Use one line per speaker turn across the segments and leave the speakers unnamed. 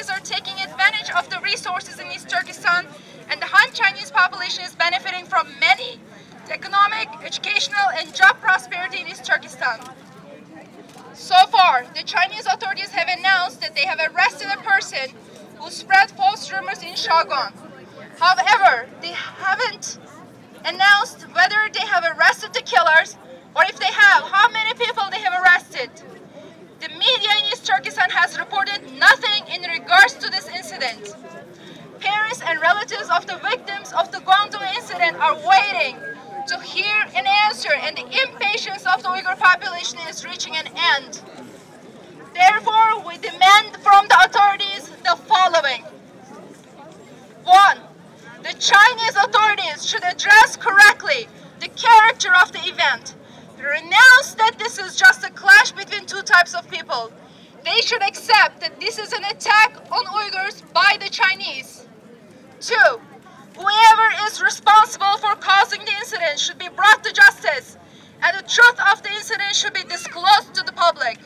Chinese are taking advantage of the resources in East Turkestan, and the Han Chinese population is benefiting from many economic, educational, and job prosperity in East Turkestan. So far, the Chinese authorities have announced that they have arrested a person who spread false rumors in Shagon. However, they haven't announced whether they have arrested the killers, or if they have, how many people they have arrested. The media in East Turkestan has reported nothing in regards to this incident. Parents and relatives of the victims of the Guangdong incident are waiting to hear an answer, and the impatience of the Uyghur population is reaching an end. Therefore, we demand from the authorities the following. 1. The Chinese authorities should address correctly the character of the event. Renounce that this is just a clash between two types of people. They should accept that this is an attack on Uyghurs by the Chinese. 2. Whoever is responsible for causing the incident should be brought to justice, and the truth of the incident should be disclosed to the public.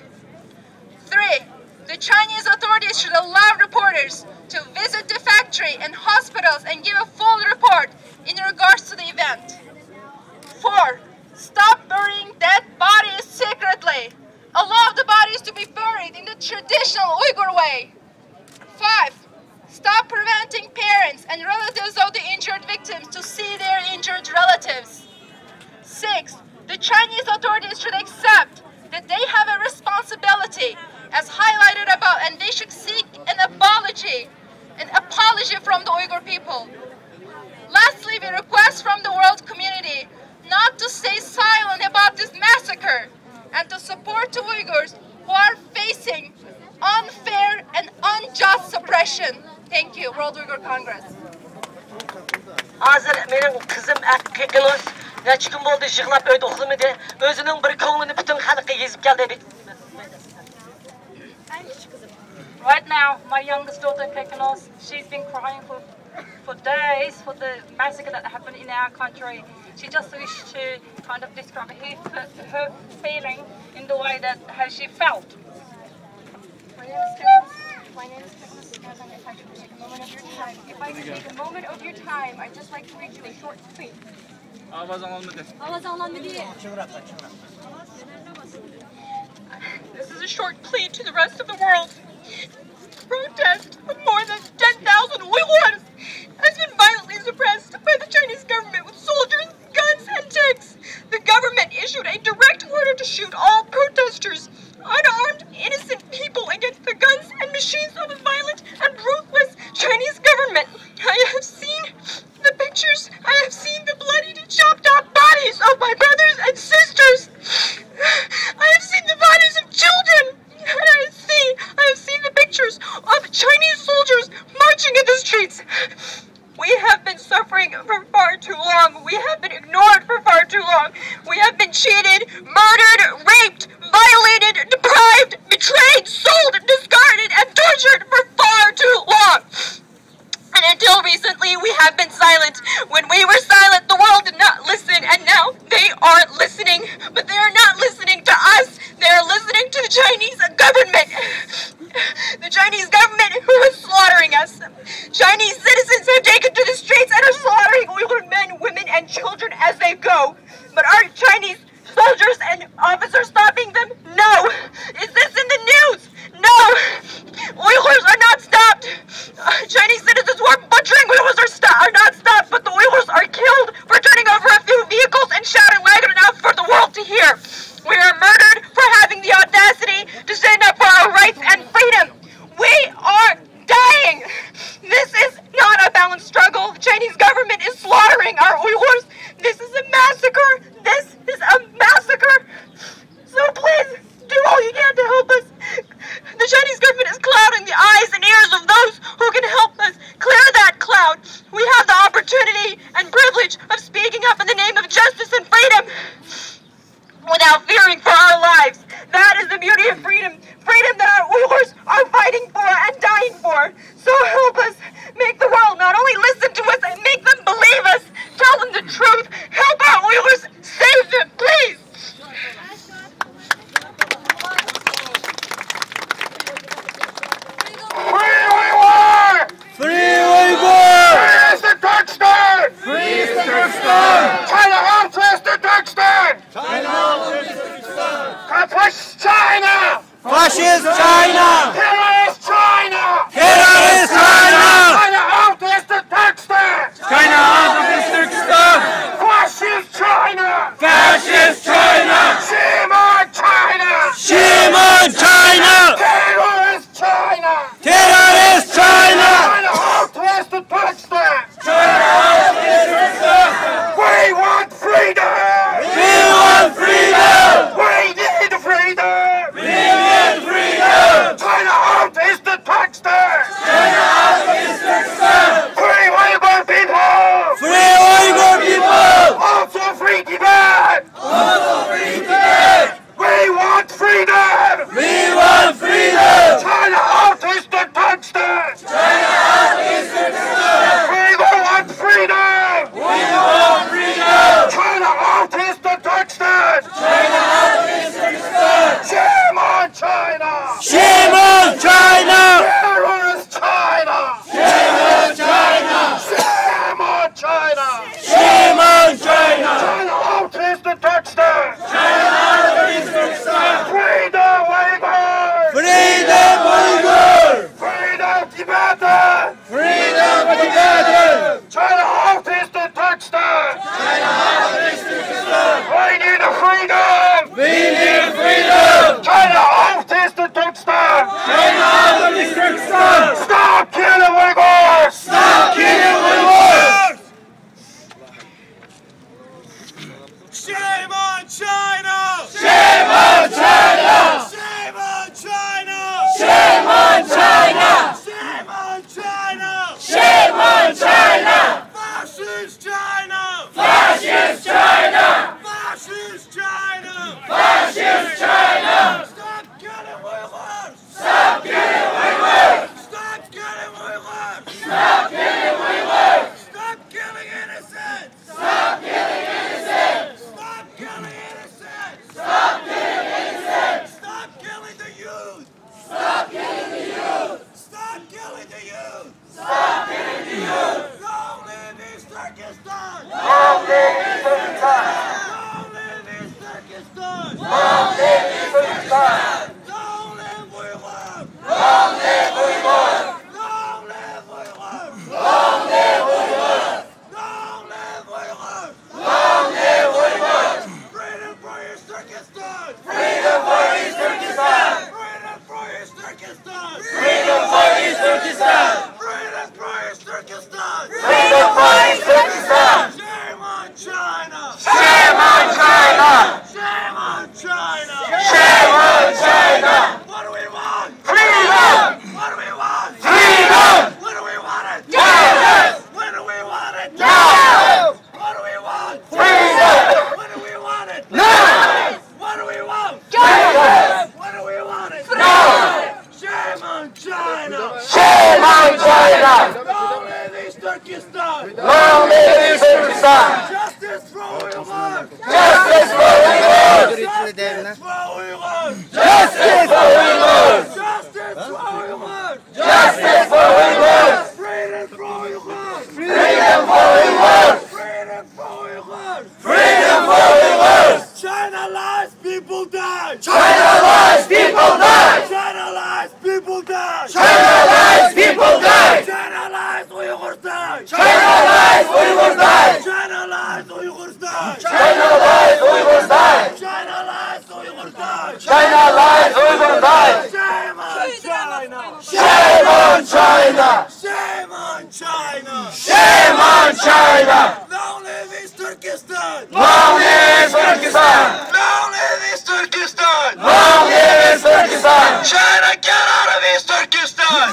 3. The Chinese authorities should allow reporters to visit the factory and hospitals and give a full report in regards to the event. 4. Stop burying dead bodies secretly. Allow the bodies to be buried in the traditional Uyghur way. 5. Stop preventing parents and relatives of the injured victims to see their injured relatives. 6. The Chinese authorities should accept that they have a responsibility as highlighted above, and they should seek an apology from the Uyghur people. Lastly, we request from the world community not to stay silent about this massacre and to support the Uyghurs who are facing unfair and unjust suppression. Thank you, World Uyghur Congress.
Hazır benim kızım Akkilos neçe gün oldu yığılap öyle oxumadı. Özünün bir konuğunu bütün halka gezip geldi.
Right now, my youngest daughter, Kekinos, she's been crying for days for the massacre that happened in our country. She just wished to kind of describe her feeling in the way that how she felt.
My name is Kekinos. If I could take a moment of your time, I'd just like to read you a short tweet.
This is a short plea to the rest of the world. Protest of more than 10,000 Uyghurs has been violently suppressed by the Chinese government with soldiers, guns, and tanks. The government issued a direct order to shoot all protesters, unarmed, innocent people against the guns and machines of a violent and ruthless Chinese government. I have seen the pictures. I have seen the bloodied and chopped up bodies of my brothers and sisters. I have seen the bodies of children. And I have seen the pictures of Chinese soldiers marching in the streets. We have been suffering for far too long. We have been ignored for far too long. We have been cheated, murdered, raped, violated, deprived, betrayed, sold, discarded, and tortured for far too long. And until recently, we have been silent. When we were silent, the world did not listen, and now they are listening. But they are not listening to us. They are listening to the Chinese government. The Chinese government who is slaughtering us. Chinese citizens have taken to the streets and are slaughtering Uyghur men, women, and children as they go. But are Chinese soldiers and officers stopping them? No. Is this in the news? No. Uyghurs are not stopped. Chinese citizens who are butchering Uyghurs are not stopped, but the Uyghurs are killed for turning over a few vehicles and shouting loud enough for the world to hear. We are murdered for having the audacity to stand up for our rights and freedom. We are dying. This is not a balanced struggle. The Chinese government is slaughtering our Uyghurs. This is a massacre. This is a massacre. So please do all
of Tibetan!
Freedom of Tibetan!
China out Eastern Turkestan!
China out Eastern Turkestan!
We need a freedom!
We need freedom!
China out Eastern Turkestan!
China out Eastern Turkestan!
Stop killing Uyghurs!
Stop killing Uyghurs!
Shame on China!
Shame on China!
Shame on China!
Shame on China!
Shame on China!
Shame on China!
Fascist China!
Fascist China!
Fascist China!
Fascist China!
Stop killing Uyghurs!
Stop killing Uyghurs!
Stop killing Uyghurs!
Stop killing Uyghurs!
Stop killing innocents!
Stop killing innocents!
Stop killing innocents!
Stop killing innocents!
Stop killing the youth!
Stop killing the youth!
Stop killing the youth!
Stop killing the youth!
Long live East Turkestan!
Long live East Turkestan!
Long live East Turkestan!
Long live East Turkestan!
Long live Uyghur!
Long live Uyghurs!
Long live Uyghur!
Long live Uyghurs!
Long live Uyghur!
Long live Uyghurs!
Freedom for East Turkestan!
Freedom for East Turkestan!
Freedom for East Turkestan!
Freedom for East Turkestan!
Freedom for East Turkestan!
Freedom for East Turkestan!
Shame on China!
Shame on China!
Shame on China!
Shame on China!
What do we want?
Freedom!
What do we want?
Freedom!
What do we want it?
Justice!
When do we want it?
Now!
What do we want?
Freedom!
When do we want it?
Now!
What do we want?
Justice!
When do we want it?
Now!
Shame on China!
Shame on China!
Long live East Turkestan!
Long live East Turkestan!
Justice for Uyghurs!
Justice for Uyghurs!
Justice for Uyghurs!
Justice for Uyghurs!
Justice for Uyghurs!
Justice for Uyghurs!
Freedom for Uyghurs!
Freedom for Uyghurs!
Freedom for Uyghurs!
Freedom for Uyghurs!
China lies, people die!
China lies, people die!
China lies, people die!
China lies, people die!
China lies, Uyghurs die!
China lies, Uyghurs die!
China lies, Uyghurs die!
China lies, Uyghurs die!
China lies, Uyghurs die!
China lies, Uyghurs die!
Shame on China!
Shame on China!
Shame on China!
Shame on China!
Long live East Turkestan!
Long live Turkestan!
Long live East Turkestan!
Long live Turkestan!
China, get out of East Turkestan!